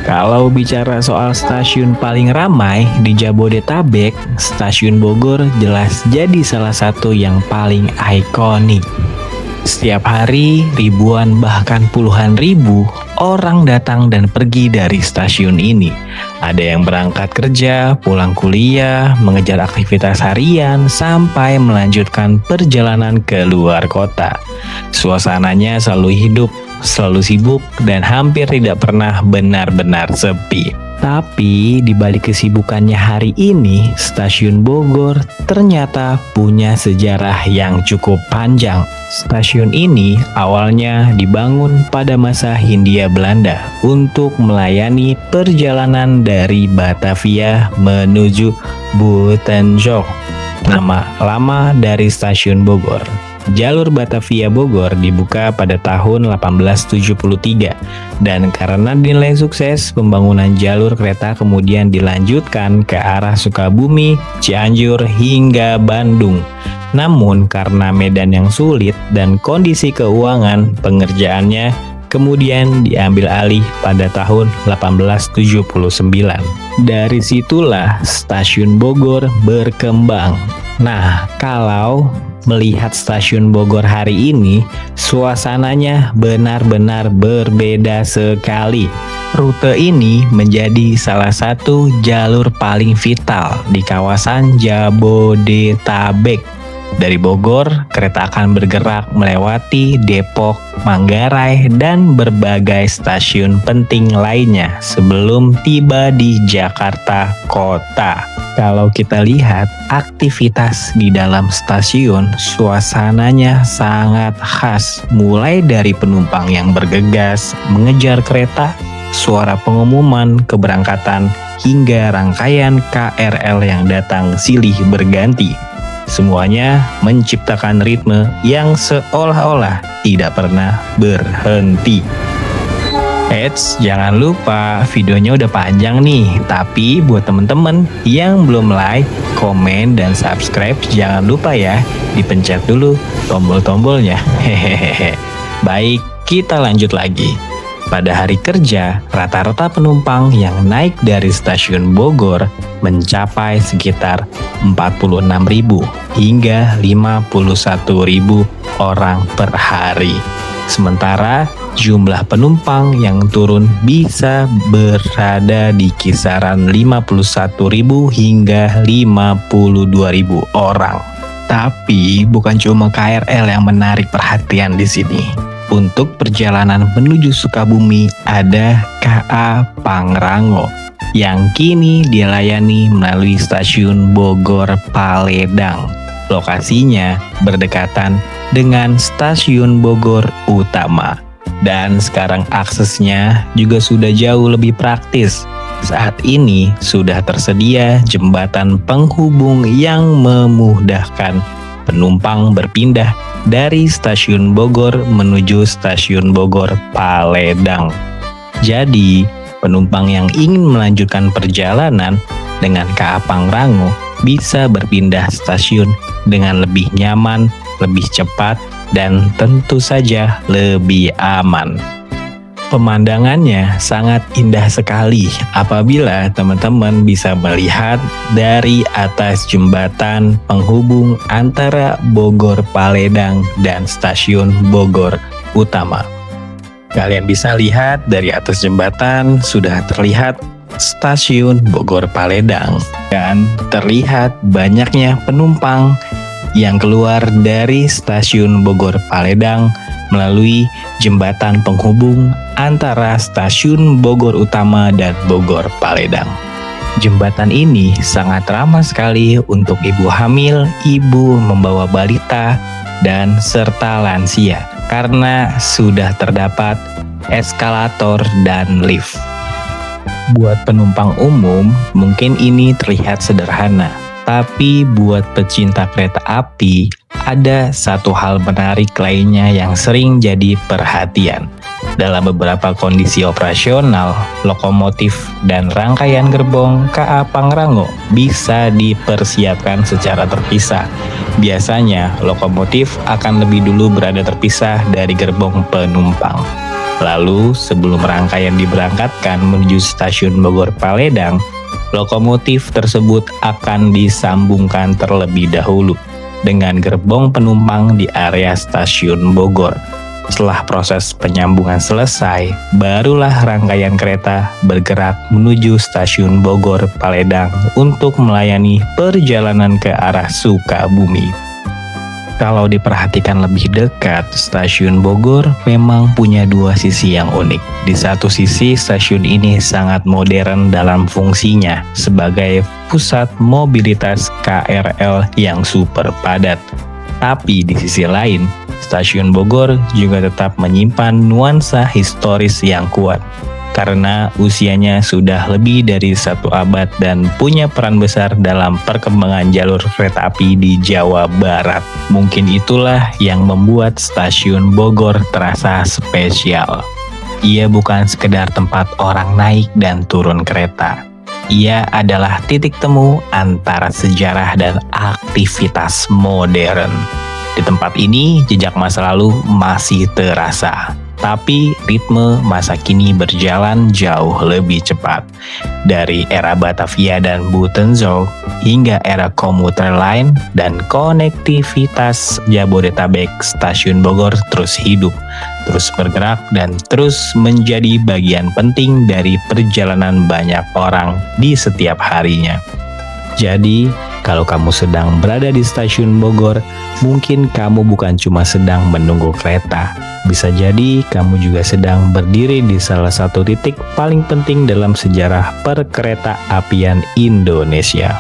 Kalau bicara soal stasiun paling ramai di Jabodetabek, Stasiun Bogor jelas jadi salah satu yang paling ikonik. Setiap hari, ribuan bahkan puluhan ribu orang datang dan pergi dari stasiun ini. Ada yang berangkat kerja, pulang kuliah, mengejar aktivitas harian, sampai melanjutkan perjalanan ke luar kota. Suasananya selalu hidup, selalu sibuk, dan hampir tidak pernah benar-benar sepi. Tapi di balik kesibukannya hari ini, Stasiun Bogor ternyata punya sejarah yang cukup panjang. Stasiun ini awalnya dibangun pada masa Hindia Belanda untuk melayani perjalanan dari Batavia menuju Buitenweg. Nama lama dari Stasiun Bogor. Jalur Batavia Bogor dibuka pada tahun 1873 dan karena dinilai sukses, pembangunan jalur kereta kemudian dilanjutkan ke arah Sukabumi, Cianjur hingga Bandung. Namun karena medan yang sulit dan kondisi keuangan, pengerjaannya kemudian diambil alih pada tahun 1879. Dari situlah Stasiun Bogor berkembang. Nah, kalau melihat Stasiun Bogor hari ini, suasananya benar-benar berbeda sekali. Rute ini menjadi salah satu jalur paling vital di kawasan Jabodetabek. Dari Bogor, kereta akan bergerak melewati Depok, Manggarai, dan berbagai stasiun penting lainnya sebelum tiba di Jakarta Kota. Kalau kita lihat aktivitas di dalam stasiun, suasananya sangat khas. Mulai dari penumpang yang bergegas mengejar kereta, suara pengumuman keberangkatan, hingga rangkaian KRL yang datang silih berganti. Semuanya menciptakan ritme yang seolah-olah tidak pernah berhenti. Eits, jangan lupa videonya udah panjang nih. Tapi buat temen-temen yang belum like, komen, dan subscribe, jangan lupa ya dipencet dulu tombol-tombolnya. Hehehe. Baik, kita lanjut lagi. Pada hari kerja, rata-rata penumpang yang naik dari Stasiun Bogor mencapai sekitar 46.000 hingga 51.000 orang per hari. Sementara jumlah penumpang yang turun bisa berada di kisaran 51.000 hingga 52.000 orang. Tapi bukan cuma KRL yang menarik perhatian di sini. Untuk perjalanan menuju Sukabumi ada KA Pangrango yang kini dilayani melalui Stasiun Bogor Paledang. Lokasinya berdekatan dengan Stasiun Bogor Utama. Dan sekarang aksesnya juga sudah jauh lebih praktis. Saat ini sudah tersedia jembatan penghubung yang memudahkan penumpang berpindah dari Stasiun Bogor menuju Stasiun Bogor Paledang. Jadi, penumpang yang ingin melanjutkan perjalanan dengan KA Pangrango bisa berpindah stasiun dengan lebih nyaman, lebih cepat, dan tentu saja lebih aman. Pemandangannya sangat indah sekali apabila teman-teman bisa melihat dari atas jembatan penghubung antara Bogor Paledang dan Stasiun Bogor Utama. Kalian bisa lihat dari atas jembatan sudah terlihat Stasiun Bogor Paledang dan terlihat banyaknya penumpang yang keluar dari Stasiun Bogor Paledang melalui jembatan penghubung antara Stasiun Bogor Utama dan Bogor Paledang. Jembatan ini sangat ramah sekali untuk ibu hamil, ibu membawa balita, dan serta lansia karena sudah terdapat eskalator dan lift. Buat penumpang umum, mungkin ini terlihat sederhana. Tapi buat pecinta kereta api, ada satu hal menarik lainnya yang sering jadi perhatian. Dalam beberapa kondisi operasional, lokomotif dan rangkaian gerbong KA Pangrango bisa dipersiapkan secara terpisah. Biasanya, lokomotif akan lebih dulu berada terpisah dari gerbong penumpang. Lalu, sebelum rangkaian diberangkatkan menuju stasiun Bogor Paledang, lokomotif tersebut akan disambungkan terlebih dahulu dengan gerbong penumpang di area stasiun Bogor. Setelah proses penyambungan selesai, barulah rangkaian kereta bergerak menuju stasiun Bogor Paledang untuk melayani perjalanan ke arah Sukabumi. Kalau diperhatikan lebih dekat, stasiun Bogor memang punya dua sisi yang unik. Di satu sisi, stasiun ini sangat modern dalam fungsinya sebagai pusat mobilitas KRL yang super padat. Tapi di sisi lain, stasiun Bogor juga tetap menyimpan nuansa historis yang kuat. Karena usianya sudah lebih dari 1 abad dan punya peran besar dalam perkembangan jalur kereta api di Jawa Barat. Mungkin itulah yang membuat stasiun Bogor terasa spesial. Ia bukan sekedar tempat orang naik dan turun kereta. Ia adalah titik temu antara sejarah dan aktivitas modern. Di tempat ini, jejak masa lalu masih terasa. Tapi ritme masa kini berjalan jauh lebih cepat. Dari era Batavia dan Buitenzorg hingga era komuter lain dan konektivitas Jabodetabek, stasiun Bogor terus hidup, terus bergerak dan terus menjadi bagian penting dari perjalanan banyak orang di setiap harinya. Jadi, kalau kamu sedang berada di stasiun Bogor, mungkin kamu bukan cuma sedang menunggu kereta. Bisa jadi kamu juga sedang berdiri di salah satu titik paling penting dalam sejarah perkereta apian Indonesia.